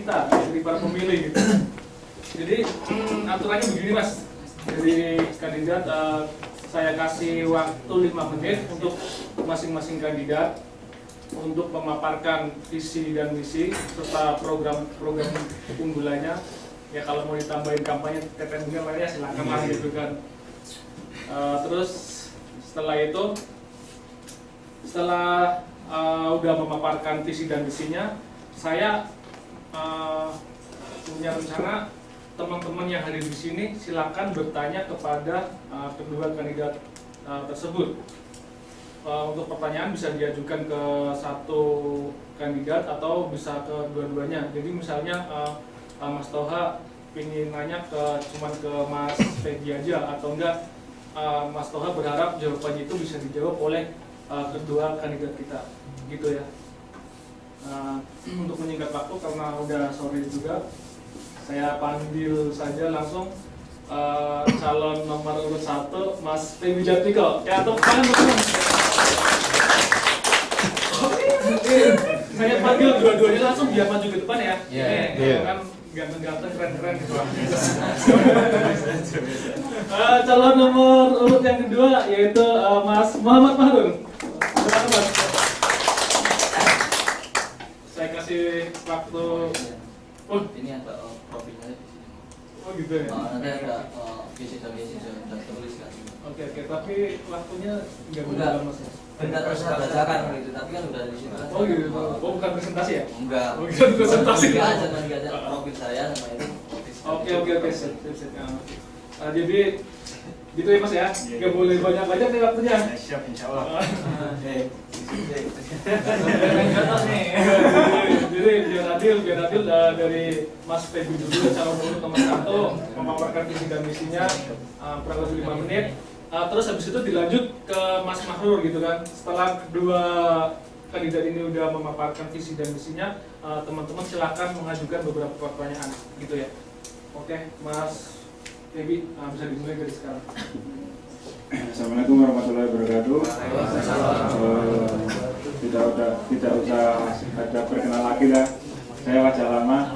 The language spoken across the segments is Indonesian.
kita, dari para pemilih gitu. Jadi aturannya begini Mas, dari kandidat saya kasih waktu 5 menit untuk masing-masing kandidat untuk memaparkan visi dan misi serta program-program unggulannya. Ya kalau mau ditambahin kampanye TPN lainnya silakan lah gitu kan. Terus setelah itu, setelah udah memaparkan visi dan misinya, saya punya rencana teman-teman yang hadir di sini silakan bertanya kepada kedua kandidat tersebut. Untuk pertanyaan bisa diajukan ke satu kandidat atau bisa ke dua-duanya. Jadi misalnya Mas Toha ingin nanya cuman ke Mas Peggy aja, atau enggak Mas Toha berharap jawabannya itu bisa dijawab oleh kedua kandidat kita, gitu ya. Untuk menyingkat waktu karena udah sore juga, saya panggil saja langsung calon nomor urut 1 Mas Peggy Jatiko. Ya, tepuk tangan teman-teman. Saya panggil dua-duanya langsung biar maju ke depan ya. Kan ganteng-ganteng, keren-keren gitu. Calon nomor urut yang kedua yaitu Mas Muhammad Mahrun. Silakan Mas. Saya kasih waktu. Ini ada profilnya di sini. Oh gitu ya. Nanti ada visi dan misi sudah tertulis kan. Oke, tapi waktunya nggak Udah. lama Mas. Enggak terus saya bacakan gitu, tapi kan udah di situ kan. Oh gitu. Oh bukan presentasi ya? Enggak. Oh bukan presentasi. Enggak aja, enggak aja profil saya sama itu. Oke, sip. Jadi gitu ya Mas ya. Nggak boleh banyak-banyak nih waktunya. Siap, insya Allah. Jadi biar adil dari Mas Peggy dulu calon urut nomor 1 memaparkan visi dan misinya kurang lebih 5 menit. Terus habis itu dilanjut ke Mas Mahrur gitu kan. Setelah kedua kandidat ini udah memaparkan visi dan misinya, teman-teman silakan mengajukan beberapa pertanyaan gitu ya. Oke, Mas Peggy bisa dimulai dari sekarang. Assalamualaikum warahmatullahi wabarakatuh. Tidak usah ada perkenal lagi lah. Saya wajah lama.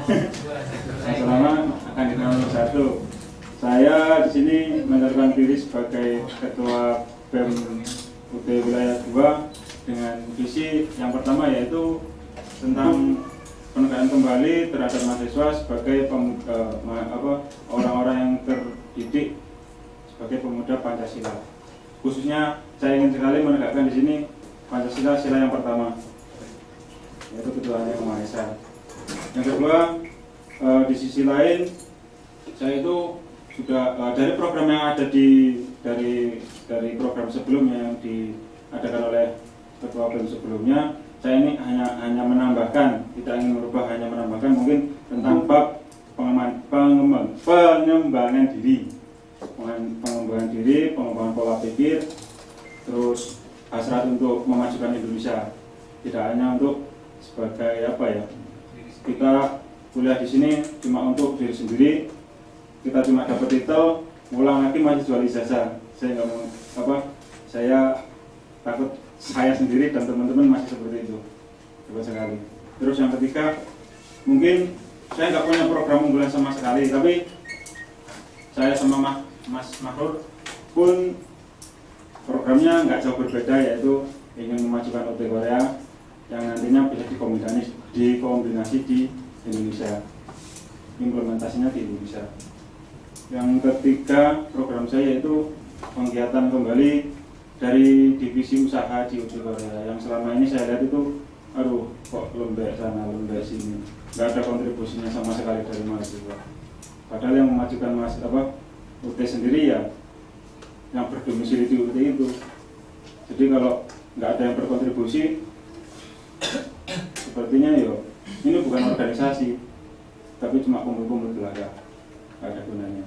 Saya lama akan di nomor 1. Saya di sini menyatakan diri sebagai Ketua BEM UT Wilayah 2 dengan visi yang pertama yaitu tentang penegakan kembali terhadap mahasiswa sebagai orang-orang yang terdidik sebagai pemuda Pancasila. Khususnya saya ingin sekali menegakkan di sini Pancasila sila yang pertama, yaitu Ketuhanan Yang Maha Esa. Yang kedua, di sisi lain saya itu sudah dari program yang ada dari program sebelumnya yang diadakan oleh Ketua BEM sebelumnya, saya ini hanya menambahkan, tidak ingin merubah, hanya menambahkan mungkin tentang bab pengembangan diri, pengembangan pola pikir, terus hasrat untuk memajukan Indonesia, tidak hanya untuk sebagai kita kuliah di sini cuma untuk diri sendiri, kita cuma dapat titel, ngulang lagi masih jual ijazah. Saya nggak mau saya takut saya sendiri dan teman-teman masih seperti itu, coba sekali. Terus yang ketiga, mungkin saya nggak punya program unggulan sama sekali, tapi saya sama Mas Mahrur pun programnya nggak jauh berbeda, yaitu ingin memajukan OT Korea yang nantinya bisa dikombinasi di Indonesia, implementasinya di Indonesia. Yang ketiga, program saya yaitu penggiatan kembali dari divisi usaha di UT Korea yang selama ini saya lihat itu kok lembek sana lembek sini, nggak ada kontribusinya sama sekali dari mahasiswa. Padahal yang memajukan UT sendiri ya yang berdomisili di UT itu. Jadi kalau nggak ada yang berkontribusi, sepertinya ini bukan organisasi, tapi cuma kumpul-kumpul belaka, nggak ada gunanya.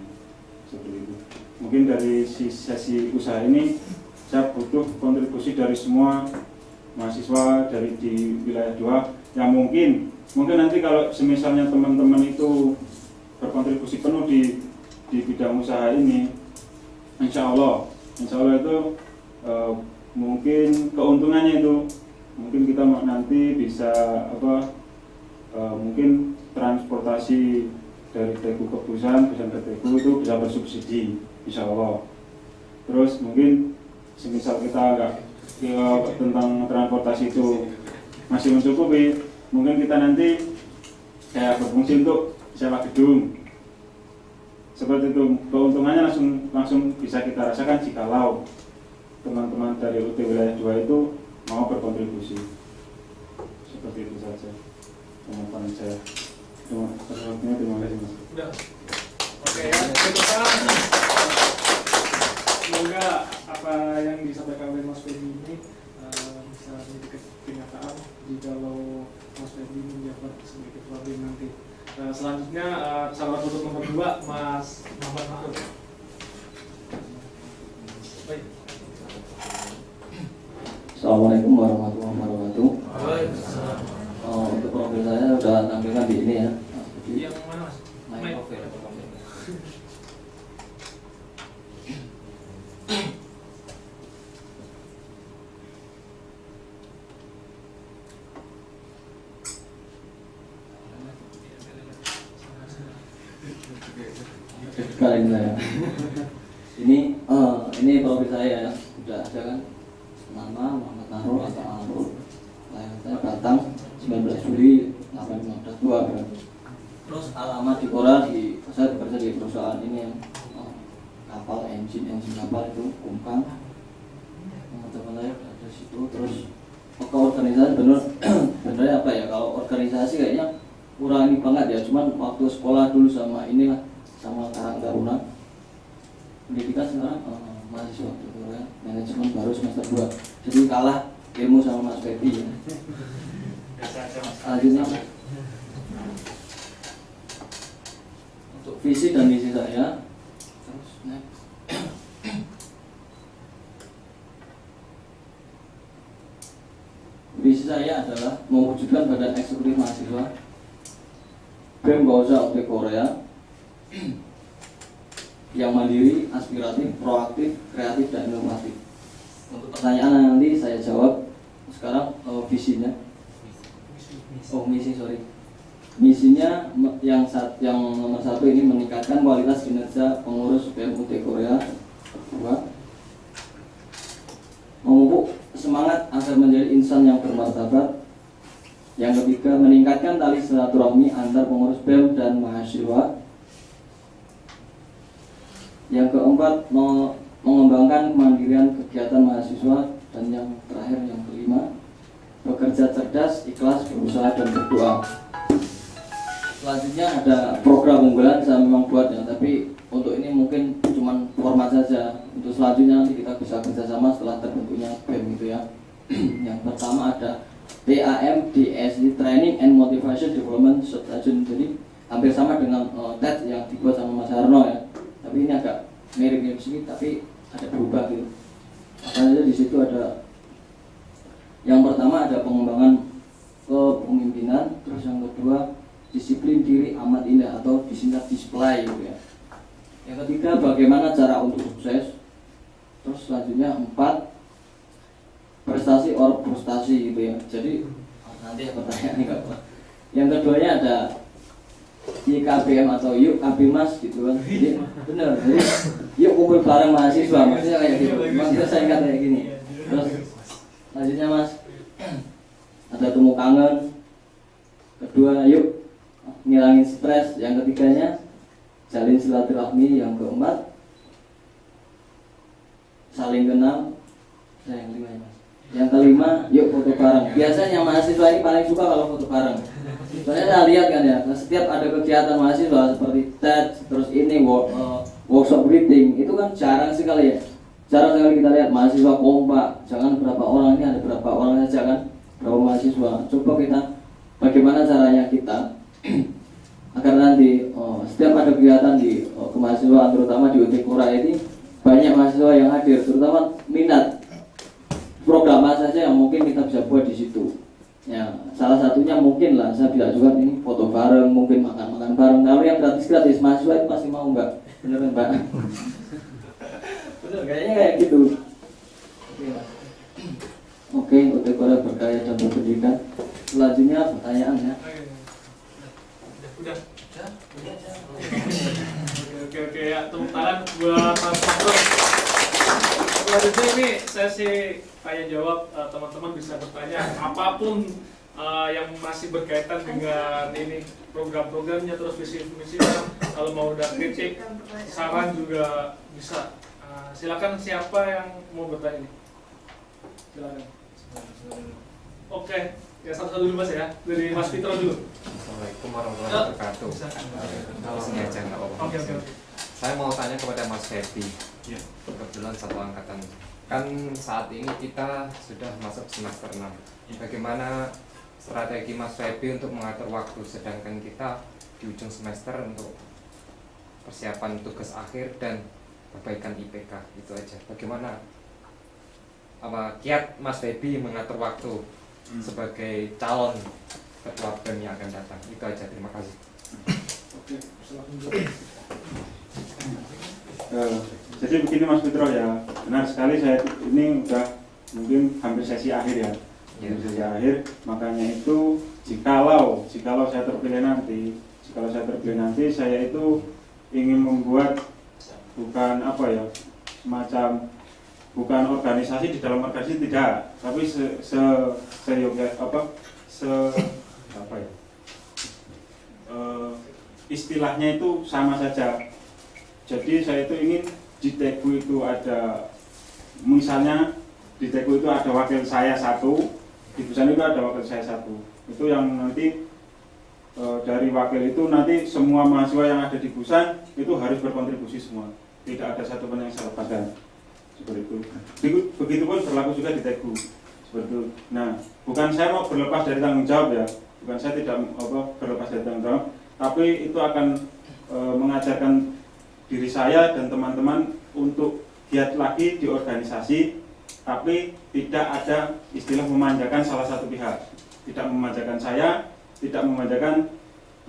Seperti itu. Mungkin dari sesi usaha ini saya butuh kontribusi dari semua mahasiswa dari di wilayah 2 yang mungkin nanti kalau semisalnya teman-teman itu berkontribusi penuh di bidang usaha ini, insya Allah itu mungkin keuntungannya itu mungkin kita nanti bisa mungkin transportasi dari Teguh ke Busan ke Teguh itu bisa bersubsidi, insya Allah. Terus mungkin semisal kita agak tentang transportasi itu masih mencukupi, mungkin kita nanti kayak berfungsi untuk sewa gedung. Seperti itu, keuntungannya langsung bisa kita rasakan jikalau teman-teman dari UT wilayah 2 itu mau berkontribusi. Seperti itu saja pemaparan saya. Terima kasih Mas. Udah. Oke ya, teman-teman. Semoga apa yang disampaikan oleh Mas Febi ini bisa menjadi kenyataan jikalau Mas Febi menjabat sebagai ketua BEM nanti. Selanjutnya sahabat tutup nomor 2 Mas Muhammad Mahfud. Baik. Assalamualaikum warahmatullahi wabarakatuh. Untuk profil saya sudah tampilkan di ini ya. Yang mana Mas? My profil. Kalian saya. Ini profil saya ya. Sudah ada kan? Nama Muhammad Narul atau Narul. Lahir saya Batang 19 Juli 1852. Terus alamat di Korea saya bekerja di perusahaan ini yang kapal engine kapal itu Kumpang. Teman-teman saya ada di situ. Terus ke organisasi bener apa ya, kalau organisasi kayaknya kurang ini banget ya, cuman waktu sekolah dulu sama inilah sama Karang Taruna pendidikan sekarang mahasiswa gitu ya, manajemen baru semester 2, jadi kalah ilmu sama Mas Febi ya. Selanjutnya untuk visi dan misi saya, terus next. Visi saya adalah mewujudkan badan eksekutif mahasiswa BEM Bausa UT Korea yang mandiri, aspiratif, proaktif, kreatif, dan inovatif. Untuk pertanyaan nanti saya jawab. Sekarang visinya, misinya yang nomor 1 ini meningkatkan kualitas kinerja pengurus BEM UT Korea. 2, memupuk semangat agar menjadi insan yang bermartabat. Yang ketiga, meningkatkan tali silaturahmi antar pengurus BEM dan mahasiswa. Yang keempat, mengembangkan kemandirian kegiatan mahasiswa. Dan yang terakhir, yang kelima, bekerja cerdas, ikhlas, berusaha, dan berdoa. Selanjutnya ada program unggulan, saya memang buat ya, tapi untuk ini mungkin cuman format saja. Untuk selanjutnya nanti kita bisa kerjasama setelah terbentuknya BEM itu ya. Yang pertama ada TAMDSI, Training and Motivation Development Substation. Jadi hampir sama dengan TED yang dibuat sama Mas Harno ya. Tapi ini agak mirip-mirip sedikit, tapi ada berubah gitu. Apa saja di situ ada. Yang pertama ada pengembangan kepemimpinan, terus yang kedua disiplin diri amat indah atau disingkat display gitu ya. Yang ketiga bagaimana cara untuk sukses. Terus selanjutnya 4 prestasi or frustasi gitu ya. Jadi nanti pertanyaan ini apa. Yang keduanya ada YKBM atau yuk Kabimas gitu kan. Jadi benar. Jadi yuk kumpul bareng mahasiswa, maksudnya kayak gitu. Maksudnya saya ingat kayak gini. Terus selanjutnya Mas, ada temu kangen. Kedua, yuk ngilangin stres. Yang ketiganya jalin silaturahmi. Yang keempat, saling kenal. Yang kelima ya Mas. Yang kelima, yuk foto bareng. Biasanya mahasiswa ini paling suka kalau foto bareng. Soalnya saya lihat kan ya, setiap ada kegiatan mahasiswa seperti TED, terus ini workshop reading, itu kan jarang sekali ya. Jarang sekali kita lihat mahasiswa kompak. Jangan berapa orang, ini ada berapa orang saja kan, berapa mahasiswa. Coba kita, bagaimana caranya kita agar nanti setiap ada kegiatan di kemahasiswaan, terutama di UT Korea ini banyak mahasiswa yang hadir, terutama minat program apa saja yang mungkin kita bisa buat di situ. Ya, salah satunya mungkin lah, saya bilang juga ini foto bareng, mungkin makan bareng. Kalau yang gratis mahasiswa itu pasti mau Mbak, bener kan Mbak? Bener, kayaknya kayak gitu. Oke, UT Korea berkarya dan berpendidikan. Selanjutnya pertanyaan ya. Udah? Oke ya, tepuk tangan buat Mas Fadrul. Selanjutnya ini sesi tanya jawab, teman-teman bisa bertanya apapun yang masih berkaitan dengan ini program-programnya, terus visi-misinya. Kalau mau ada kritik, saran juga bisa. Silakan, siapa yang mau bertanya nih? Silakan. Oke, ya satu-satu dulu Mas ya, dari Mas Fitro dulu. Assalamualaikum warahmatullahi wabarakatuh. Sini aja nggak apa-apa. Oke. Saya mau tanya kepada Mas Febi. Kebetulan satu angkatan. Kan saat ini kita sudah masuk semester 6. Bagaimana strategi Mas Febi untuk mengatur waktu, sedangkan kita di ujung semester untuk persiapan tugas akhir dan perbaikan IPK, itu aja. Bagaimana kiat Mas Febi mengatur waktu sebagai calon ketua BEM yang akan datang? Itu aja, terima kasih. Oke, silakan. Jadi begini Mas Fitro ya, benar sekali, saya ini udah mungkin hampir sesi akhir ya. Sesi akhir, makanya itu jikalau saya terpilih nanti, saya itu ingin membuat bukan apa ya, semacam bukan organisasi di dalam organisasi, tidak, tapi istilahnya itu sama saja. Jadi saya itu ingin di Teguh itu ada, misalnya di Teguh itu ada wakil saya satu, di Busan itu ada wakil saya satu. Itu yang nanti dari wakil itu nanti semua mahasiswa yang ada di Busan itu harus berkontribusi semua. Tidak ada satu pun yang saya lepaskan. Seperti itu. Begitupun berlaku juga di Teguh. Seperti itu. Nah, bukan saya mau berlepas dari tanggung jawab ya. Bukan saya tidak berlepas dari tanggung jawab, tapi itu akan mengajarkan diri saya dan teman-teman untuk giat lagi di organisasi, tapi tidak ada istilah memanjakan salah satu pihak, tidak memanjakan saya, tidak memanjakan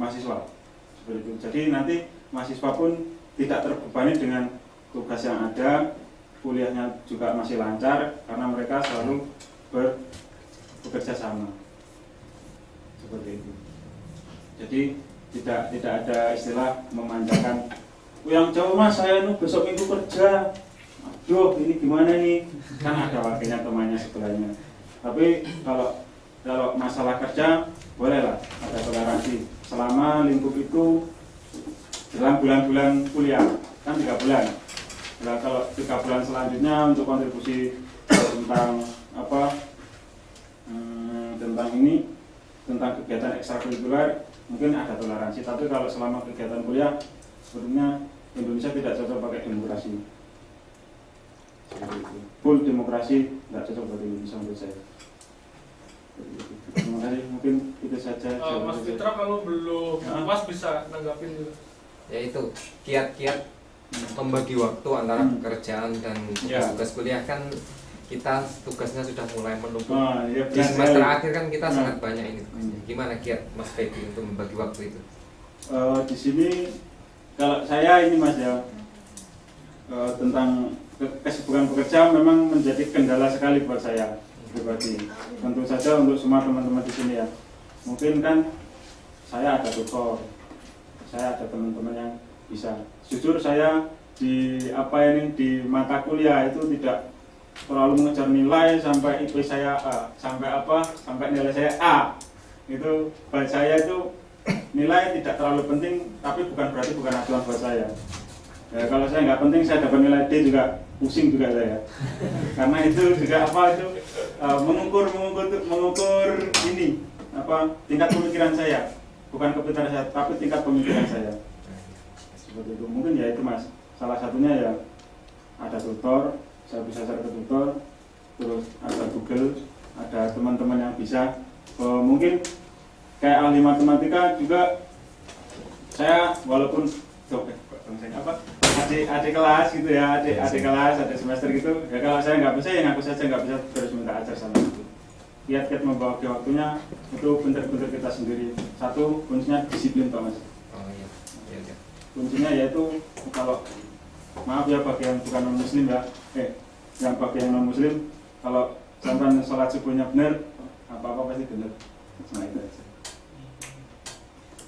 mahasiswa, seperti itu. Jadi nanti mahasiswa pun tidak terbebani dengan tugas yang ada, kuliahnya juga masih lancar karena mereka selalu bekerja sama, seperti itu. Jadi tidak ada istilah memanjakan. Yang jauh Mas, saya besok minggu kerja. Aduh, ini gimana nih? Kan ada wakilnya, temannya sebelahnya. Tapi kalau masalah kerja, bolehlah ada toleransi. Selama lingkup itu dalam bulan-bulan kuliah, kan 3 bulan. Nah, kalau 3 bulan selanjutnya untuk kontribusi tentang tentang kegiatan ekstrakurikuler, mungkin ada toleransi. Tapi kalau selama kegiatan kuliah, sebetulnya Indonesia tidak cocok pakai demokrasi. Full demokrasi tidak cocok buat Indonesia menurut saya. Terima kasih, mungkin itu saja. Mas Fitra kalau belum puas bisa nanggapin dulu. Yaitu kiat-kiat membagi waktu antara pekerjaan dan tugas kuliah. Kan kita tugasnya sudah mulai menumpuk. Di semester akhir kan kita sangat banyak ini. Gimana kiat Mas Febi untuk membagi waktu itu? Di sini kalau saya ini Mas ya, tentang kesibukan bekerja memang menjadi kendala sekali buat saya pribadi. Tentu saja untuk semua teman-teman di sini ya. Mungkin kan saya ada tutor, saya ada teman-teman yang bisa. Jujur saya di mata kuliah itu tidak terlalu mengejar nilai sampai IP saya A, sampai nilai saya A. Itu buat saya itu nilai tidak terlalu penting, tapi bukan berarti bukan acuan buat saya. Ya, kalau saya nggak penting, saya dapat nilai D juga pusing juga saya. Karena itu juga mengukur ini tingkat pemikiran saya, bukan kepintaran saya, tapi tingkat pemikiran saya. Seperti itu. Mungkin ya itu Mas. Salah satunya ya ada tutor, saya bisa cari ke tutor, terus ada Google, ada teman-teman yang bisa. Mungkin kayak ahli matematika juga saya walaupun adik kelas gitu ya, adik kelas, adik semester gitu ya, kalau saya nggak bisa ya ngaku saja nggak bisa, terus minta ajar sama itu. Kiat-kiat membagi waktunya itu benar-benar kita sendiri. Satu, kuncinya disiplin Pak Mas. Iya. Kuncinya yaitu kalau maaf ya bagi yang bukan non muslim ya, yang bagi yang non muslim, kalau sampai sholat subuhnya benar, apa-apa pasti benar. Nah itu aja.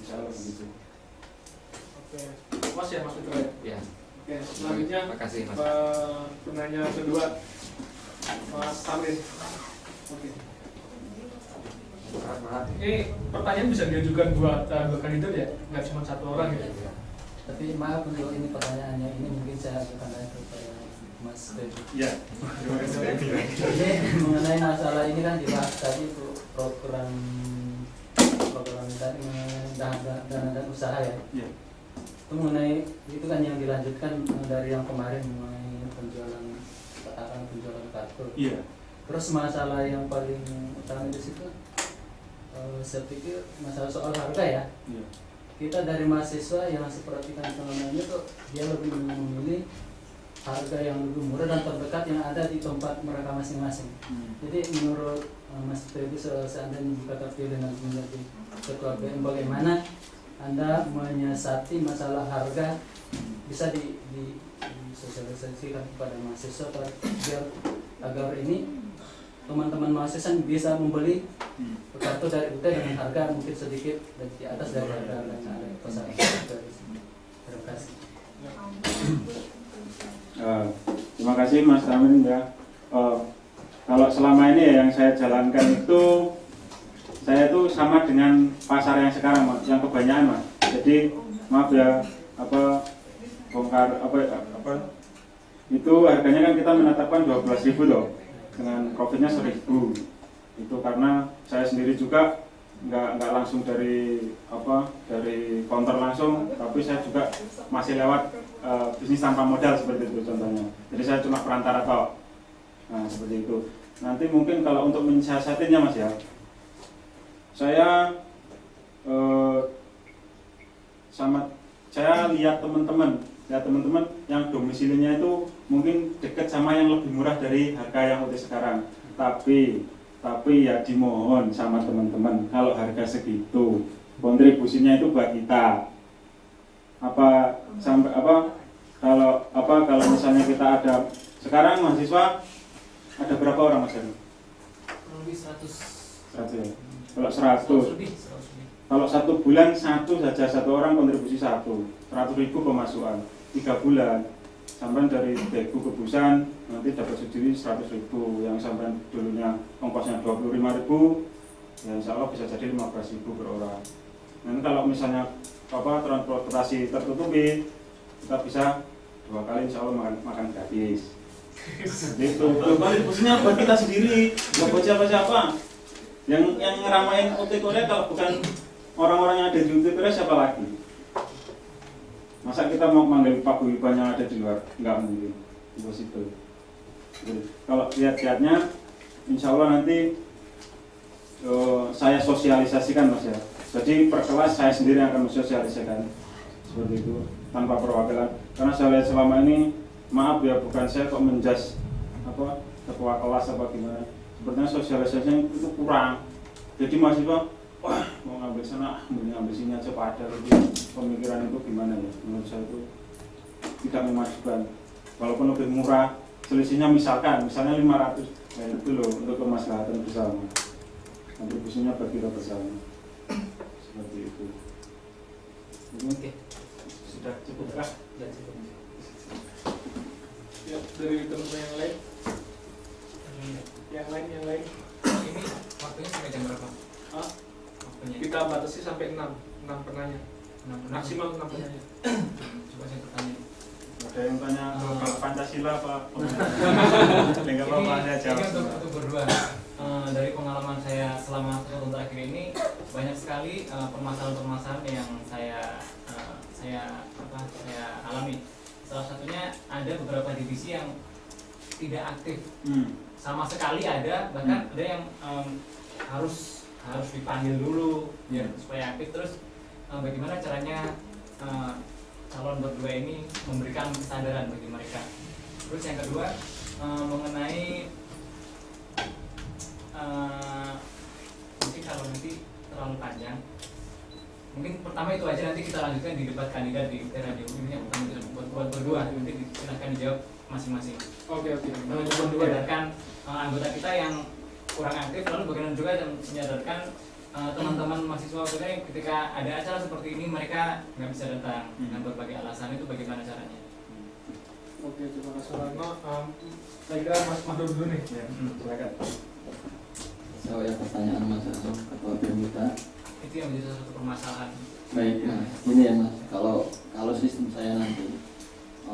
Insya Allah begitu. Oke, Mas ya Mas Fitra ya. Ya. Oke, selanjutnya Terima kasih, Mas. penanya kedua Mas Tamrin. Oke. Ini pertanyaan bisa diajukan buat dua kandidat ya, nggak cuma satu orang ya. Tapi maaf untuk ini pertanyaannya ini mungkin saya akan tanya kepada Mas Feby. Iya. Terima kasih. Ini mengenai masalah ini kan dibahas tadi program dana dan usaha ya. Iya. Itu mengenai itu kan yang dilanjutkan dari yang kemarin mengenai penjualan katakan penjualan kartu. Iya. Terus masalah yang paling utama di situ saya pikir masalah soal harga ya. Iya. Kita dari mahasiswa yang seperti kan teman-teman itu dia lebih memilih harga yang lebih murah dan terdekat yang ada di tempat mereka masing-masing. Jadi menurut Mas Feby seandainya jika terpilih nanti menjadi ketua BM, bagaimana Anda menyiasati masalah harga bisa disosialisasikan kepada mahasiswa biar agar ini teman-teman mahasiswa bisa membeli kartu dari UT dengan harga mungkin sedikit di atas dari harga yang ada di pasar. Terima kasih. Terima kasih Mas Tamrin ya. Kalau selama ini ya yang saya jalankan itu saya itu sama dengan pasar yang sekarang Mas, yang kebanyakan Mas. Jadi maaf ya bongkar itu harganya kan kita menetapkan 12.000 loh dengan profitnya 1.000. Itu karena saya sendiri juga nggak langsung dari counter langsung, tapi saya juga masih lewat bisnis tanpa modal seperti itu contohnya. Jadi saya cuma perantara toh. Nah seperti itu. Nanti mungkin kalau untuk mensiasatinya Mas ya, saya lihat teman-teman yang domisilinya itu mungkin dekat sama yang lebih murah dari harga yang udah sekarang. Tapi ya dimohon sama teman-teman kalau harga segitu kontribusinya itu buat kita. Kalau misalnya kita ada sekarang mahasiswa ada berapa orang Mas Heru? Lebih 100 ya. Kalau 100 lebih. kalau 1 bulan satu orang kontribusi 100.000 pemasukan 3 bulan sampai dari Daegu ke Busan nanti dapat subsidi 100.000 yang sampai dulunya ongkosnya 25.000 ya insya Allah bisa jadi 15.000 per orang. Nanti kalau misalnya transportasi tertutupi kita bisa 2 kali insya Allah makan gratis. Itu kontribusinya buat kita sendiri, nggak buat siapa-siapa. Yang ngeramain OT Korea kalau bukan orang-orang yang ada di OT Korea siapa lagi? Masa kita mau manggil Pak Guyuban yang ada di luar? Nggak mungkin. Impossible. Kalau lihat-lihatnya, insya Allah nanti saya sosialisasikan Mas ya. Jadi per kelas saya sendiri akan mensosialisasikan seperti itu tanpa perwakilan. Karena saya lihat selama ini, maaf ya bukan saya kok menjas ketua kelas apa gimana. Sepertinya sosialisasinya itu kurang. Jadi mahasiswa wah mau ngambil sana, mau ngambil sini aja padahal itu pemikiran itu gimana ya? Menurut saya itu tidak memajukan. Walaupun lebih murah, selisihnya misalnya 500, ya itu loh untuk kemaslahatan bersama. Kontribusinya bagi kita bersama. Seperti itu. Oke. Sudah cukupkah? Ya, cukup. Ya, dari teman-teman yang lain. Yang lain. Ini waktunya sampai jam berapa? Waktunya Kita batasi sampai 6 penanya. Maksimal 6 penanya. Coba saya bertanya. Ada yang tanya kalau Pancasila apa? Enggak apa-apa aja Ini jawab. untuk berdua. Dari pengalaman saya selama 1 tahun terakhir ini banyak sekali permasalahan-permasalahan yang saya alami. Salah satunya ada beberapa divisi yang tidak aktif sama sekali ada, bahkan ada yang harus dipanggil dulu biar supaya aktif. Terus bagaimana caranya calon berdua ini memberikan kesadaran bagi mereka. Terus yang kedua mengenai mungkin kalau nanti terlalu panjang, mungkin pertama itu aja, nanti kita lanjutkan di debat kandidat di radio ini yang bukan buat berdua, nanti silahkan dijawab masing-masing. Oke. Menyadarkan anggota kita yang kurang aktif, lalu bagaimana juga menyadarkan teman-teman mahasiswa maksudnya ketika ada acara seperti ini mereka nggak bisa datang dengan berbagai alasan, itu bagaimana caranya? Oke, terima kasih Rano. Saya kira Mas Mahdud dulu nih. Ya, silakan. So ya pertanyaan Mas Arno, Ketua BEM kita. Itu yang menjadi salah satu permasalahan. Baik, nah ini ya Mas, kalau sistem saya nanti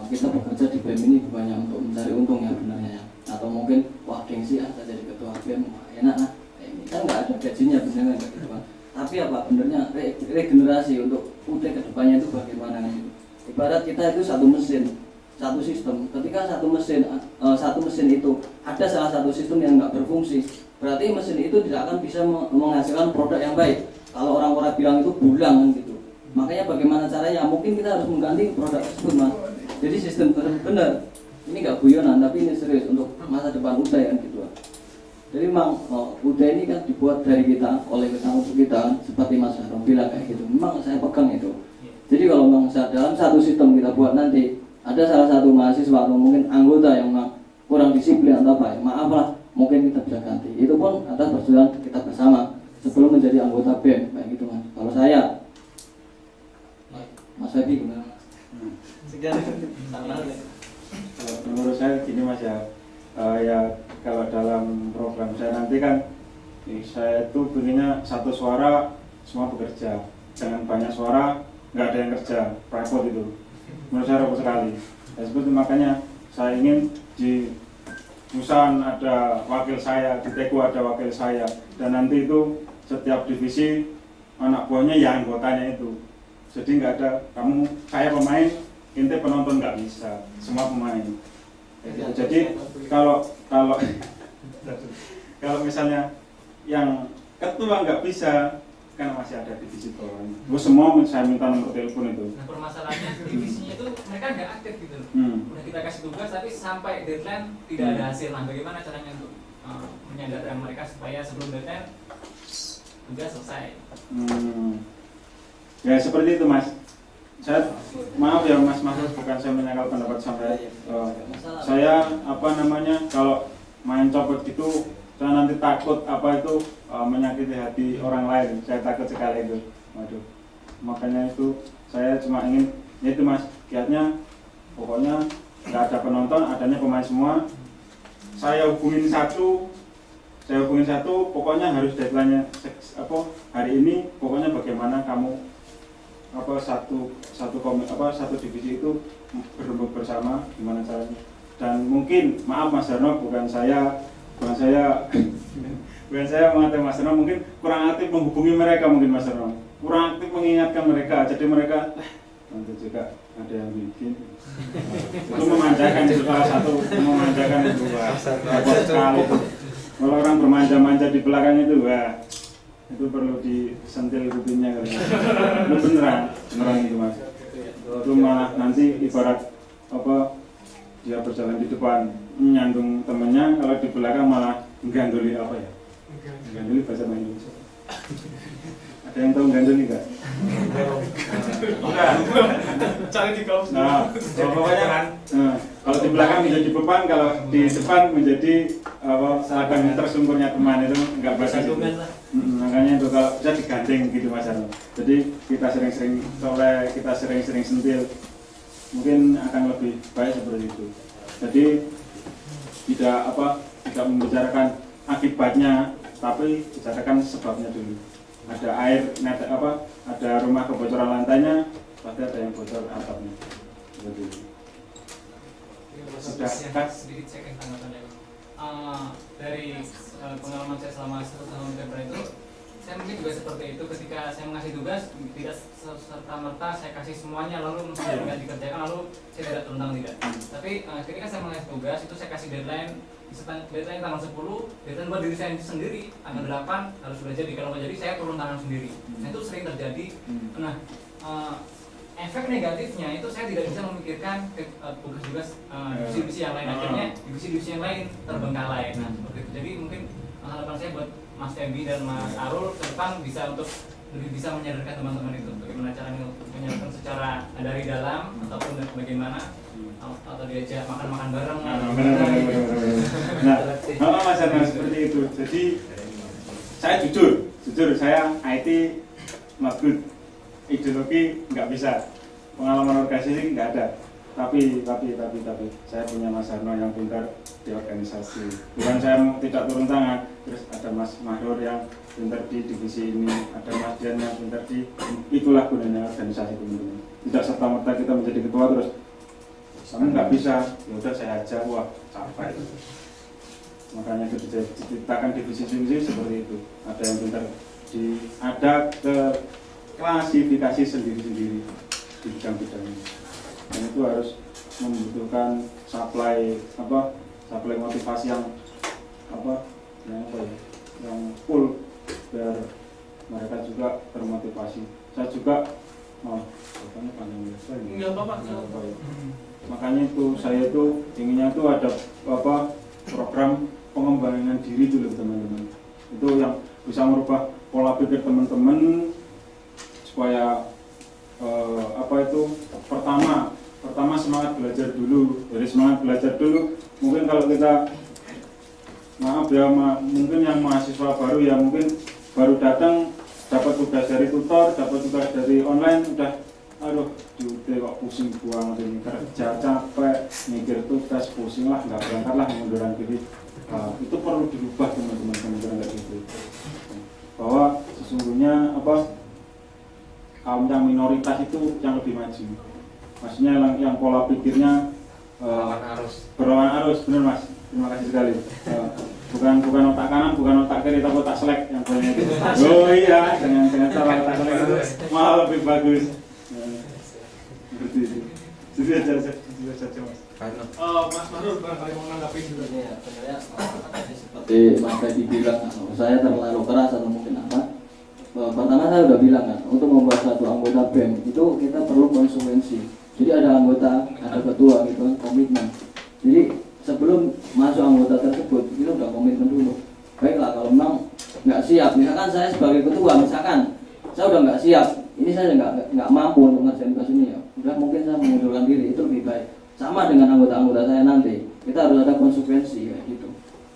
kita bekerja di BEM ini bukannya untuk mencari untung ya benarnya ya, atau mungkin wah gengsi saya jadi ketua BEM enak lah, ini kan nggak ada gajinya benar kayak gitu kan. Tapi apa benernya regenerasi untuk UT kedepannya itu bagaimana gitu. Ibarat kita itu satu mesin, satu sistem. Ketika satu mesin itu ada salah satu sistem yang nggak berfungsi, berarti mesin itu tidak akan bisa menghasilkan produk yang baik. Kalau orang-orang bilang itu bulang kan gitu. Makanya bagaimana caranya? Mungkin kita harus mengganti produk tersebut Mas. Jadi sistem benar. Ini nggak guyonan, tapi ini serius untuk masa depan UT kan gitu. Jadi memang UT ini kan dibuat dari kita, oleh kita untuk kita kan, seperti Mas Harom bilang kayak gitu. Memang saya pegang itu. Jadi kalau memang dalam satu sistem kita buat nanti ada salah satu mahasiswa atau mungkin anggota yang memang kurang disiplin atau apa, ya, maaf lah, mungkin kita bisa ganti. Itu pun atas persetujuan kita bersama sebelum menjadi anggota BEM kayak gitu Mas. Kalau saya, Mas Febi gimana? Sekian. Kalau menurut saya gini Mas ya, ya kalau dalam program saya nanti kan saya itu pengennya satu suara semua bekerja, jangan banyak suara nggak ada yang kerja, private itu menurut saya repot sekali. Dan seperti makanya saya ingin di Busan ada wakil saya, di Teku ada wakil saya, dan nanti itu setiap divisi anak buahnya ya anggotanya itu. Jadi nggak ada saya pemain, ente penonton nggak bisa, semua pemain. Jadi kalau misalnya yang ketua nggak bisa, kan masih ada divisi bawahnya. Gue semua saya minta nomor telepon itu. Nah permasalahannya divisinya itu mereka nggak aktif gitu loh. Udah kita kasih tugas tapi sampai deadline tidak ada hasil. Nah bagaimana caranya untuk menyadarkan mereka supaya sebelum deadline tugas selesai? Ya seperti itu Mas. Saya maaf ya Mas bukan saya menyangkal pendapat sampai saya kalau main copot gitu saya nanti takut menyakiti hati orang lain. Saya takut sekali itu. Waduh. Makanya itu saya cuma ingin itu Mas, kiatnya pokoknya nggak ada penonton, adanya pemain semua. Saya hubungin satu, pokoknya harus deadline-nya hari ini, pokoknya bagaimana kamu satu divisi itu berembuk bersama gimana caranya. Dan mungkin maaf Mas Darno, bukan saya mengatakan Mas Darno mungkin kurang aktif menghubungi mereka, mungkin Mas Darno kurang aktif mengingatkan mereka, jadi mereka nanti juga ada yang bikin itu memanjakan, itu salah satu memanjakan itu sekali. Kalau orang bermanja-manja di belakang itu itu perlu disentil kupingnya kali. Itu beneran itu Mas. Itu malah nanti ibarat dia berjalan di depan menyandung temennya, kalau di belakang malah menggandoli menggandoli bahasa Indonesia. Ada yang tahu menggandoli nggak? Bukan. Cari di kaos. Nah, pokoknya kan kalau di belakang menjadi beban, kalau di depan menjadi akan tersungkurnya teman, itu nggak bahasa itu. Makanya itu kalau bisa digandeng gitu Mas Arno. Jadi kita sering-sering sentil, mungkin akan lebih baik seperti itu. Jadi tidak membicarakan akibatnya, tapi bicarakan sebabnya dulu. Ada ada rumah kebocoran lantainya, pasti ada yang bocor atapnya. Seperti itu. Sudah sedikit saya ingin tanggapannya. Dari pengalaman saya selama 1 tahun kerja itu, saya mungkin juga seperti itu. Ketika saya mengasih tugas, tidak serta-merta saya kasih semuanya lalu nggak dikerjakan, lalu saya tidak tentang tidak. Tapi ketika saya mengasih tugas itu saya kasih deadline tanggal 10, deadline buat diri saya sendiri tanggal 8 harus sudah jadi. Kalau nggak jadi saya turun tangan sendiri. Nah itu sering terjadi. Nah efek negatifnya itu saya tidak bisa memikirkan tugas-tugas divisi-divisi yang lain, akhirnya divisi-divisi yang lain terbengkalai. Nah seperti itu. Jadi mungkin harapan saya buat Mas Febi dan Mas Arul ke depan bisa untuk lebih bisa menyadarkan teman-teman itu bagaimana caranya menyadarkan secara dari dalam ataupun bagaimana atau diajak makan-makan bareng. Nah, Mas Arno seperti itu. Jadi saya jujur jujur saya IT not good, ideologi nggak bisa, pengalaman organisasi nggak ada. Tapi saya punya Mas Harno yang pintar di organisasi. Bukan saya tidak turun tangan. Terus ada Mas Mahdor yang pintar di divisi ini, ada Mas Dian yang pintar di, itulah gunanya organisasi teman-teman. Tidak serta merta kita menjadi ketua terus kamu nggak bisa, ya udah saya aja, wah capek. Makanya itu diciptakan divisi-divisi seperti itu. Ada yang pintar ada ke klasifikasi sendiri-sendiri di bidang-bidangnya. Dan itu harus membutuhkan supply motivasi yang yang full biar mereka juga termotivasi. Saya juga panjang biasa ini. Enggak apa-apa. Makanya itu saya itu inginnya itu ada program pengembangan diri itu loh teman-teman. Itu yang bisa merubah pola pikir teman-teman supaya pertama semangat belajar dulu. Dari semangat belajar dulu, mungkin kalau kita mungkin yang mahasiswa baru ya mungkin baru datang dapat tugas dari tutor, dapat tugas dari online, udah kok pusing buang ini kerja capek mikir tugas pusing lah, nggak berangkat lah, munduran diri. Itu perlu dirubah teman-teman kayak gitu, bahwa sesungguhnya kaum yang minoritas itu yang lebih maju, maksudnya yang pola pikirnya berlawan arus, benar Mas, terima kasih sekali. Bukan otak kanan, bukan otak kiri, tapi otak selek yang banyak itu. Oh iya, dengan cara otak selek itu malah lebih bagus. Seperti itu. Itu aja Mas. Mas Mahdor barangkali mau menanggapi juga. Iya, sebenarnya seperti Mas Teddy bilang, saya terlalu keras atau mungkin apa. Pertama saya udah bilang kan, untuk membuat satu anggota BEM itu kita perlu konsekuensi. Jadi ada anggota, ada ketua gitu kan, komitmen. Jadi sebelum masuk anggota tersebut, kita udah komitmen dulu. Baiklah, kalau memang nggak siap, misalkan saya sebagai ketua, misalkan saya udah nggak siap, ini saya nggak mampu untuk ngerjain tugas ini ya, udah mungkin saya mengundurkan diri, itu lebih baik. Sama dengan anggota-anggota saya nanti, kita harus ada konsekuensi kayak gitu.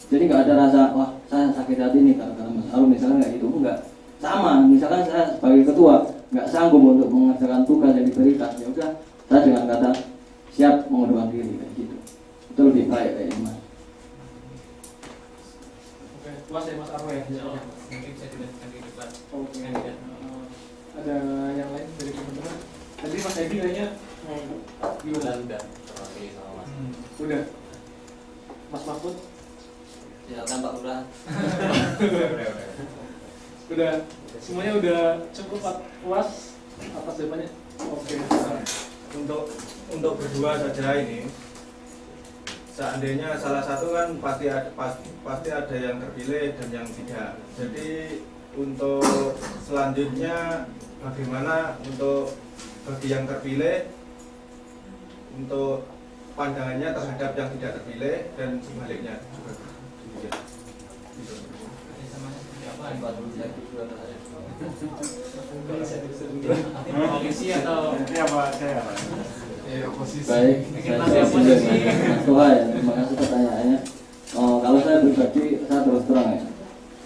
Jadi nggak ada rasa, wah saya sakit hati nih karena Mas Arum misalkan kayak gitu, enggak. Sama, misalkan saya sebagai ketua nggak sanggup untuk mengerjakan tugas yang diberikan, ya udah saya dengan kata siap mengundurkan diri kayak gitu. Itu lebih baik kayaknya Mas. Oke, puas ya Mas Arno ya. Mungkin bisa dilanjutkan di debat. Oke. Ada yang lain dari teman-teman? Tadi Mas Edi kayaknya gimana? Udah terwakili sama Mas. Udah. Mas Mahfud? Ya kan Pak Lurah. Udah. Semuanya udah cukup puas atas jawabannya? Oke. Untuk berdua saja ini, seandainya salah satu kan pasti ada yang terpilih dan yang tidak. Jadi untuk selanjutnya bagaimana untuk bagi yang terpilih untuk pandangannya terhadap yang tidak terpilih dan sebaliknya juga. Koalisi atau Baik, saya Mas Toha ya, terima kasih pertanyaannya. Kalau saya pribadi, saya terus terang ya,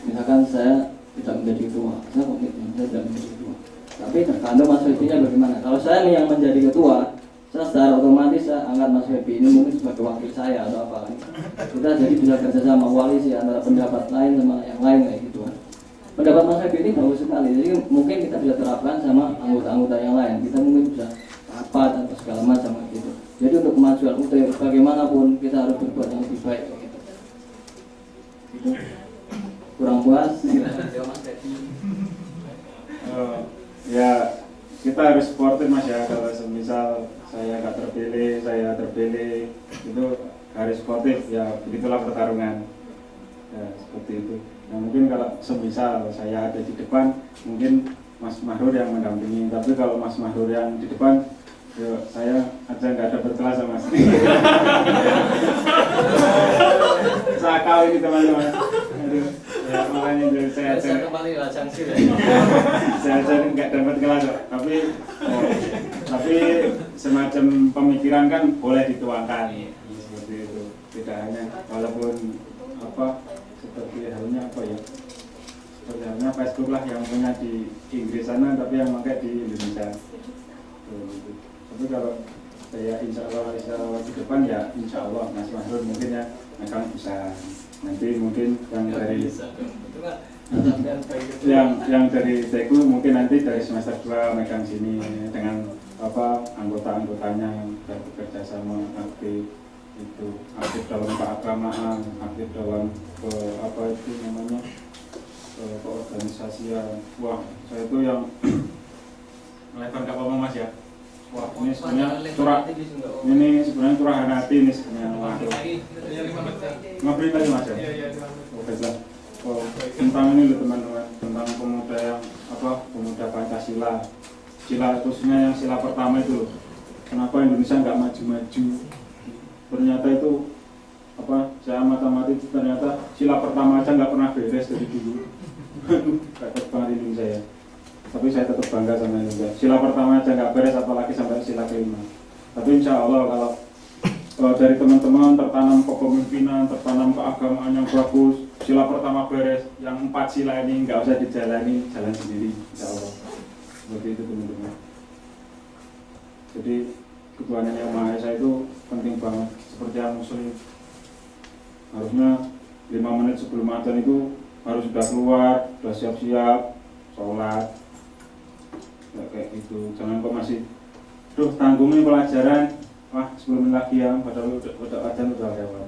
misalkan saya tidak menjadi ketua, saya komitmen, saya tidak menjadi ketua. Tapi tergantung Mas Febi-nya bagaimana. Kalau saya yang menjadi ketua, saya secara otomatis saya angkat Mas Febi ini mungkin sebagai wakil saya atau apa kan. Kita jadi bisa kerjasama koalisi antara pendapat lain sama yang lain kayak gitu kan. Pendapat Mas Febi ini bagus sekali, jadi mungkin kita bisa terapkan sama anggota-anggota yang lain. Kita mungkin bisa rapat atau segala macam gitu. Jadi untuk kemajuan UT bagaimanapun kita harus berbuat yang lebih baik gitu. Kurang puas? Ya kita harus supportif Mas ya, kalau semisal saya nggak terpilih, saya terpilih, itu harus supportif ya, begitulah pertarungan ya, seperti itu. Nah mungkin kalau semisal saya ada di depan, mungkin Mas Mahdor yang mendampingi, tapi kalau Mas Mahdor yang di depan, ya saya aja nggak dapat kelas sama Mas. Sakau ini teman-teman. Aduh, ya makanya jadi saya kembali lajang sih. saya nggak dapat kelas kok. Tapi semacam pemikiran kan boleh dituangkan seperti itu. Tidak hanya walaupun seperti halnya seperti halnya Facebook lah yang punya di Inggris sana tapi yang pakai di Indonesia. Gitu. Tapi kalau saya insya Allah ke depan ya insya Allah Mas Mahrul mungkin ya akan bisa nanti mungkin yang dari Teku mungkin nanti dari semester 2 megang sini dengan anggota-anggotanya dan bekerja sama aktif itu aktif dalam keagamaan, aktif dalam keorganisasian. Wah, saya itu yang melebar ke apa Mas ya. Wah, ini sebenarnya curahan hati ini sebenarnya. Ngobrol lagi Mas ya. Oke lah. Tentang ini loh teman-teman, tentang pemuda pemuda Pancasila. Sila khususnya yang sila pertama itu loh. Kenapa Indonesia nggak maju-maju? Ternyata itu saya amati ternyata sila pertama aja nggak pernah beres dari dulu. Kaget banget Indonesia ya. Tapi saya tetap bangga sama Indonesia. Sila pertama aja nggak beres, apalagi sampai sila kelima. Tapi insya Allah kalau dari teman-teman tertanam kepemimpinan, tertanam keagamaan yang bagus, sila pertama beres, yang 4 sila ini nggak usah dijalani, jalan sendiri, insya Allah. Seperti itu teman-teman. Jadi ketuhanan yang Maha Esa itu penting banget. Seperti yang muslim harusnya 5 menit sebelum adzan itu harus sudah keluar, sudah siap-siap, sholat. Ya, kayak gitu. Jangan kok masih tanggung nih pelajaran, wah 10 menit lagi ya, padahal udah adzan udah lewat.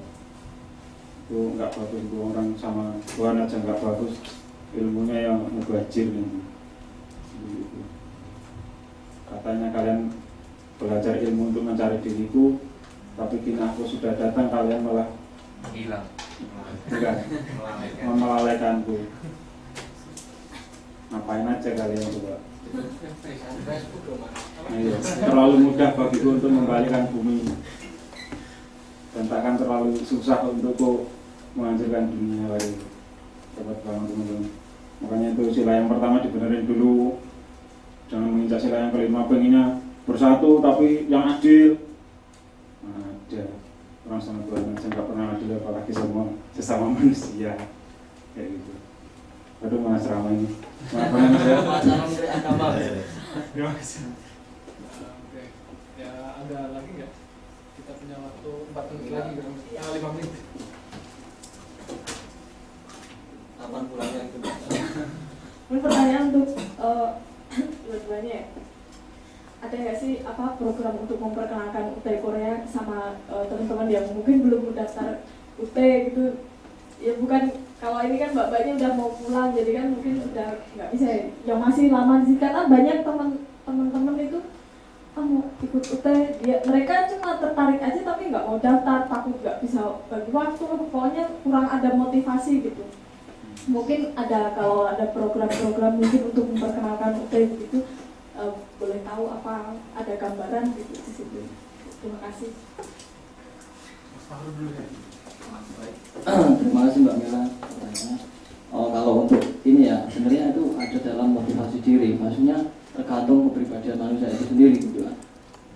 Itu nggak bagus, itu orang sama Tuhan aja nggak bagus, ilmunya yang mubajir nih. Gitu. Katanya kalian belajar ilmu untuk mencari diriku, tapi kini aku sudah datang kalian malah hilang, bukan melalaikanku. Ngapain aja kalian coba? Iya, terlalu mudah bagiku untuk membalikan bumi, dan takkan terlalu susah untukku menghancurkan dunia lagi. Cepat banget teman-teman. Makanya itu sila yang pertama dibenerin dulu, jangan menginjak sila yang kelima. Pengennya bersatu tapi yang adil. Ada orang sama Tuhan aja nggak pernah adil, apalagi semua sesama manusia kayak gitu. Aduh mana ceramah ini. Masalah menteri agama. Terima kasih. Oke. Ya ada lagi nggak? Kita punya waktu 4 menit lagi, 5 menit. Kapan pulangnya itu? Ini pertanyaan untuk dua-duanya ya. Ada nggak sih program untuk memperkenalkan UT Korea sama teman-teman yang mungkin belum mendaftar UT gitu? Ya bukan, kalau ini kan mbak-mbaknya udah mau pulang, jadi kan mungkin udah nggak bisa ya. Yang masih lama di sini kan banyak teman-teman itu mau ikut UT, mereka cuma tertarik aja tapi nggak mau daftar, takut nggak bisa bagi waktu, pokoknya kurang ada motivasi gitu. Mungkin kalau ada program-program mungkin untuk memperkenalkan UT begitu, boleh tahu apa ada gambaran gitu di situ. Terima kasih. Terima kasih Mbak Mila. Kalau untuk ini ya sebenarnya itu ada dalam motivasi diri, maksudnya tergantung kepribadian manusia itu sendiri gitu kan.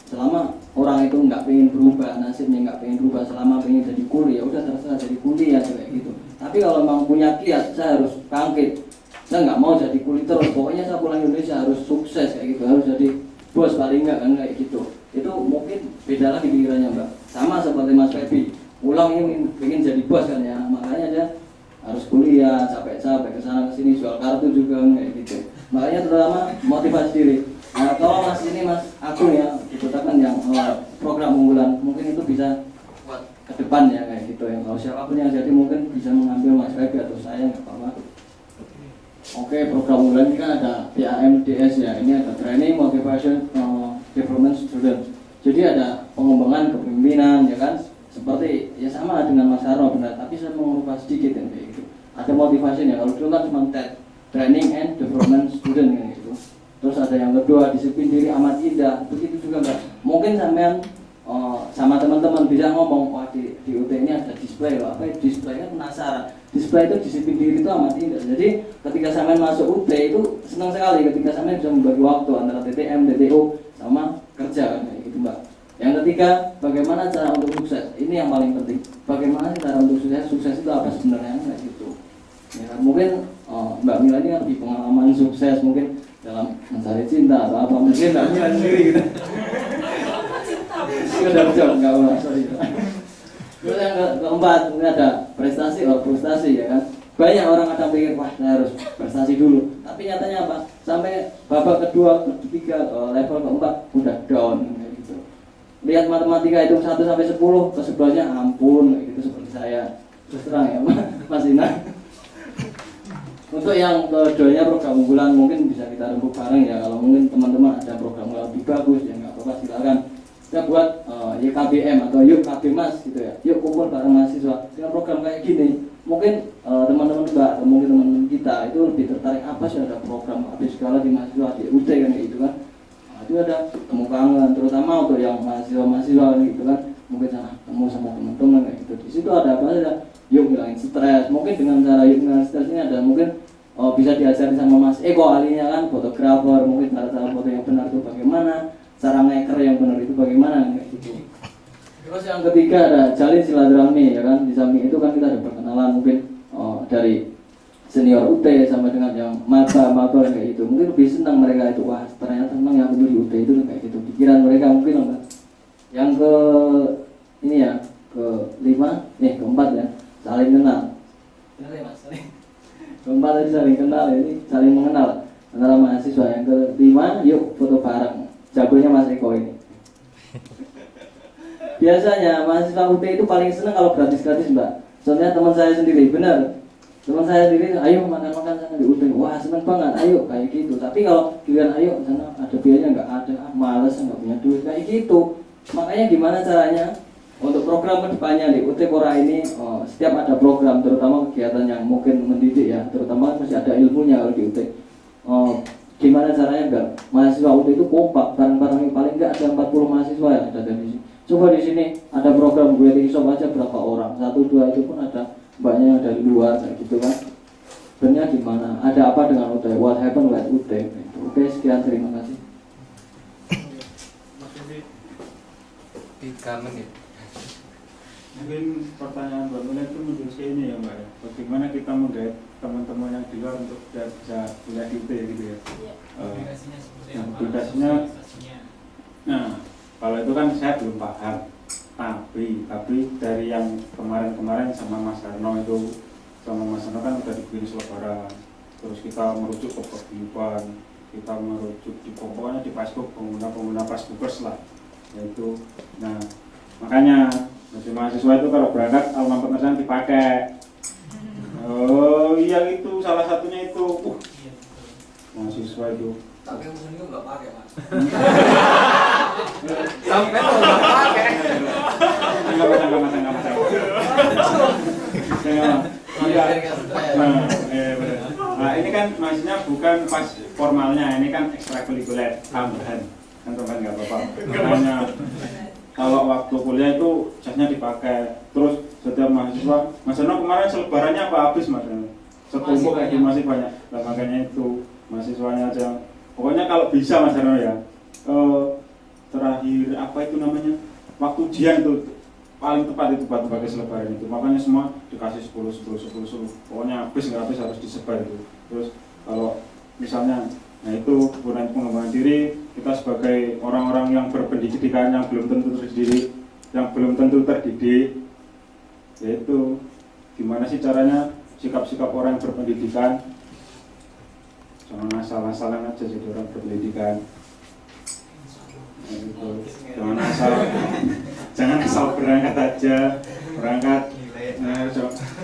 Selama orang itu nggak pengen berubah, nasibnya nggak pengen berubah, selama pengen jadi kuli ya udah terserah jadi kuli ya kayak gitu. Tapi kalau memang punya kiat, saya harus bangkit, saya nggak mau jadi kuli terus, pokoknya saya pulang Indonesia harus sukses kayak gitu, harus jadi bos paling nggak kan kayak gitu. Itu mungkin beda lagi pikirannya Mbak, sama seperti Mas Febi, pulang ini pengen jadi bos kan ya, makanya dia harus kuliah, capek-capek kesana kesini, jual kartu juga kayak gitu. Makanya terutama motivasi diri. Nah, kalau Mas ini Mas Agung ya dikatakan yang program unggulan, mungkin itu bisa buat ke depan ya kayak gitu ya. Kalau siapapun yang jadi mungkin bisa mengambil Mas Febi atau saya nggak apa-apa. Oke, program unggulan ini kan ada PAMDS ya. Ini ada Training Motivation Development Student. Jadi ada pengembangan kepemimpinan ya kan. Seperti ya sama dengan Mas Haro benar, tapi saya mau merubah sedikit kan kayak gitu. Ada motivasinya. Kalau dulu kan cuma Training and Development Student kan gitu. Terus ada yang kedua, disiplin diri amat indah. Begitu juga Mbak. Mungkin sampean sama teman-teman bisa ngomong, wah di UT ini ada display loh. Apa display kan penasaran. Display itu disiplin diri itu amat indah. Jadi ketika sampean masuk UT itu senang sekali ketika sampean bisa membagi waktu antara TTM, TTO sama kerja kan kayak gitu Mbak. Yang ketiga, bagaimana cara untuk sukses? Ini yang paling penting. Bagaimana cara untuk sukses? Sukses itu apa sebenarnya kayak gitu. Ya, mungkin Mbak Mila ini kan lebih pengalaman sukses mungkin dalam mencari cinta atau apa, mungkin Mbak Mila sendiri gitu. Udah jawab, nggak apa, sorry. Terus yang keempat, ini ada prestasi atau frustasi ya kan. Banyak orang kadang pikir, wah saya harus prestasi dulu. Tapi nyatanya apa? Sampai babak kedua, ketiga, level keempat udah down kayak gitu. Lihat matematika hitung 1 sampai 10, kesebelahnya ampun kayak gitu seperti saya. Terus terang ya Mas Ina. Untuk yang keduanya program unggulan mungkin bisa kita rembuk bareng ya. Kalau mungkin teman-teman ada program yang lebih bagus ya nggak apa-apa, silakan. Kita buat YKBM atau yuk KB Mas gitu ya. Yuk kumpul bareng mahasiswa dengan program kayak gini. Mungkin teman-teman Mbak atau mungkin teman-teman kita itu lebih tertarik apa sih ada program habis segala di mahasiswa di UT kan gitu kan. Nah, itu ada temu kangen terutama untuk yang mahasiswa gitu kan. Mungkin sana ketemu sama teman-teman kayak gitu. Di situ ada apa saja? Yuk ngilangin stres. Mungkin dengan cara yuk ngilangin stres ini ada mungkin bisa diajarin sama Mas Eko ahlinya kan, fotografer, mungkin cara-cara foto yang benar itu bagaimana, cara ngeker yang benar itu bagaimana kayak gitu. Terus yang ketiga ada jalin silaturahmi ya kan. Di samping itu kan kita ada perkenalan mungkin dari senior UT sama dengan yang maba kayak gitu. Mungkin lebih senang mereka itu, wah ternyata memang yang dulu di UT itu kayak gitu. Pikiran mereka mungkin enggak. Yang ke ini ya, keempat ya, saling kenal. Kenal ya Mas, saling. Keempat tadi saling kenal ya, ini saling mengenal antara mahasiswa. Yang kelima, yuk foto bareng. Jagonya Mas Eko ini. Biasanya mahasiswa UT itu paling senang kalau gratis-gratis Mbak. Soalnya teman saya sendiri, benar. Teman saya sendiri, ayo makan-makan sana di UT. Wah senang banget, ayo kayak gitu. Tapi kalau giliran ayo sana ada biayanya nggak ada, males nggak punya duit kayak gitu. Makanya gimana caranya untuk program kedepannya di UT Pora ini setiap ada program terutama kegiatan yang mungkin mendidik ya, terutama masih ada ilmunya kalau di UT. Gimana caranya biar mahasiswa UT itu kompak bareng-bareng, paling nggak ada 40 mahasiswa yang ada di sini. Coba di sini ada program wedding shop aja berapa orang, 1-2 itu pun ada mbaknya dari luar kayak gitu kan. Sebenarnya gimana? Ada apa dengan UT? What happened with UT? Oke, sekian, terima kasih. 3 menit. Mungkin pertanyaan Mbak Mila itu menurut saya ini ya Mbak ya, bagaimana kita menggait teman-teman yang di luar untuk bisa kuliah di UT gitu ya. Aplikasinya seperti apa? Aplikasinya, nah kalau itu kan saya belum paham. Tapi dari yang kemarin sama Mas Arno itu, sama Mas Arno kan udah dibikin selebaran. Terus kita merujuk ke paguyuban, kita merujuk di pokoknya di Facebook, pengguna Facebookers lah. Yaitu, nah makanya mahasiswa itu kalau berangkat alma mater dipakai. Oh iya itu salah satunya itu. Mahasiswa itu. Tapi yang musim itu nggak pakai Mas. Sampai lo nggak pakai. Enggak. Nah ini kan maksudnya bukan pas formalnya, ini kan ekstrakurikuler tambahan. Kan teman nggak apa-apa. Makanya kalau waktu kuliah itu jasnya dipakai. Terus setiap mahasiswa, Mas Eno kemarin selebarannya apa habis Mas Eno? Setumpuk kayak gitu masih banyak. Nah makanya itu mahasiswanya aja. Pokoknya kalau bisa Mas Eno ya. Terakhir apa itu namanya? Waktu ujian itu paling tepat itu buat pakai selebaran itu. Makanya semua dikasih 10. Pokoknya habis nggak habis harus disebar itu. Terus kalau misalnya, nah itu kegunaan pengembangan diri kita sebagai orang-orang yang berpendidikan yang belum tentu terdidik, yaitu gimana sih caranya sikap-sikap orang yang berpendidikan, jangan asal-asalan aja jadi orang berpendidikan. Nah, itu. Jangan asal berangkat aja,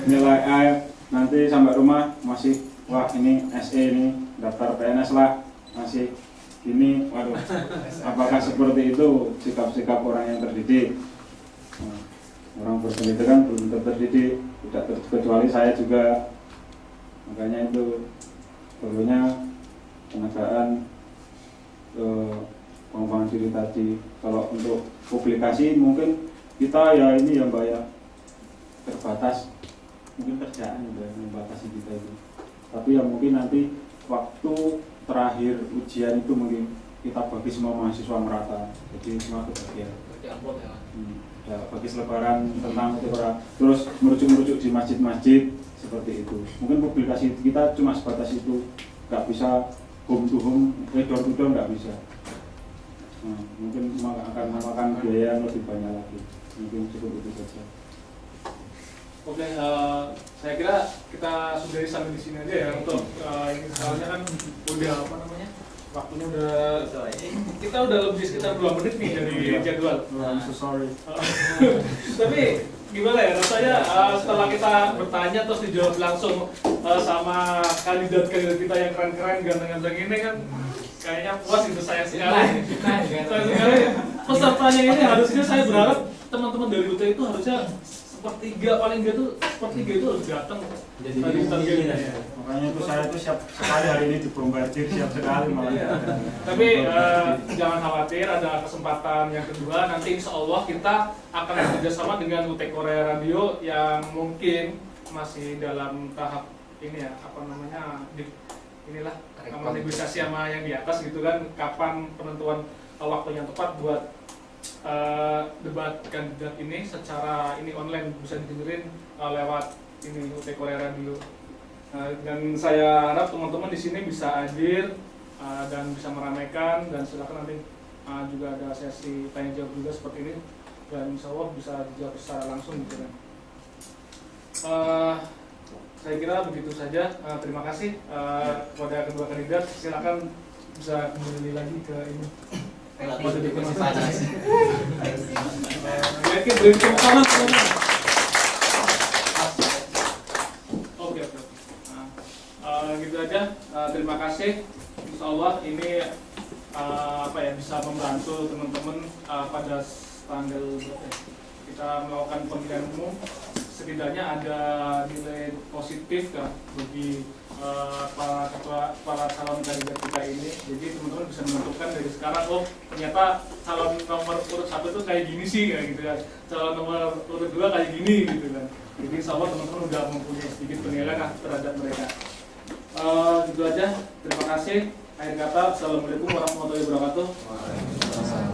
nilai A nanti sampai rumah masih wah ini SE ini daftar PNS lah masih gini, waduh apakah seperti itu sikap-sikap orang yang terdidik? Orang berpendidikan belum terdidik, tidak kecuali saya juga. Makanya itu perlunya penegakan pengembangan diri tadi. Kalau untuk publikasi mungkin kita ya ini ya Mbak ya terbatas, mungkin kerjaan juga yang membatasi kita itu. Tapi ya mungkin nanti waktu terakhir ujian itu mungkin kita bagi semua mahasiswa merata, jadi semua kebagian. Ya, bagi selebaran tentang Utaykorea, terus merujuk di masjid-masjid seperti itu. Mungkin publikasi kita cuma sebatas itu, nggak bisa home to home, door to door nggak bisa. Nah, mungkin akan memakan biaya yang lebih banyak lagi. Mungkin cukup itu saja. Oke, saya kira kita sudahi sampai di sini aja ya untuk ini soalnya kan udah apa namanya waktunya udah kita udah lebih sekitar 2 menit nih dari jadwal. I'm so sorry. Tapi gimana ya rasanya setelah kita bertanya terus dijawab langsung sama kandidat-kandidat kita yang keren-keren ganteng-ganteng ini kan kayaknya puas gitu saya sekali. Saya sekali pesertanya ini harusnya saya berharap teman-teman dari UT itu harusnya sepertiga paling nggak tuh sepertiga itu harus datang Jadi target ya. Makanya itu saya itu siap sekali hari ini dibombardir, siap sekali malah. Tapi jangan khawatir, ada kesempatan yang kedua. Nanti insya Allah kita akan bekerjasama dengan Utaykorea Radio yang mungkin masih dalam tahap ini ya, apa namanya, inilah negosiasi sama yang di atas gitu kan. Kapan penentuan waktu yang tepat buat debat kandidat ini secara ini online bisa didengerin lewat ini Utaykorea Radio. Dan saya harap teman-teman di sini bisa hadir dan bisa meramaikan, dan silakan nanti juga ada sesi tanya jawab juga seperti ini dan insya Allah bisa dijawab secara langsung gitu kan. Saya kira begitu saja. Terima kasih kepada kedua kandidat. Silakan bisa kembali lagi ke ini. Masih panas. Yakin beri tepuk tangan teman-teman. Oke. Gitu aja. Terima kasih. Insya Allah ini apa ya bisa membantu teman-teman pada tanggal berapa ya? Kita melakukan pemilihan umum, setidaknya ada nilai positif kan bagi para calon kandidat kita ini. Jadi teman-teman bisa menentukan dari sekarang, oh ternyata calon nomor urut 1 itu kayak gini sih kayak gitu kan, calon nomor urut 2 kayak gini gitu kan. Jadi insya Allah teman-teman udah mempunyai sedikit penilaian lah terhadap mereka. Gitu aja, terima kasih. Akhir kata, assalamualaikum warahmatullahi wabarakatuh.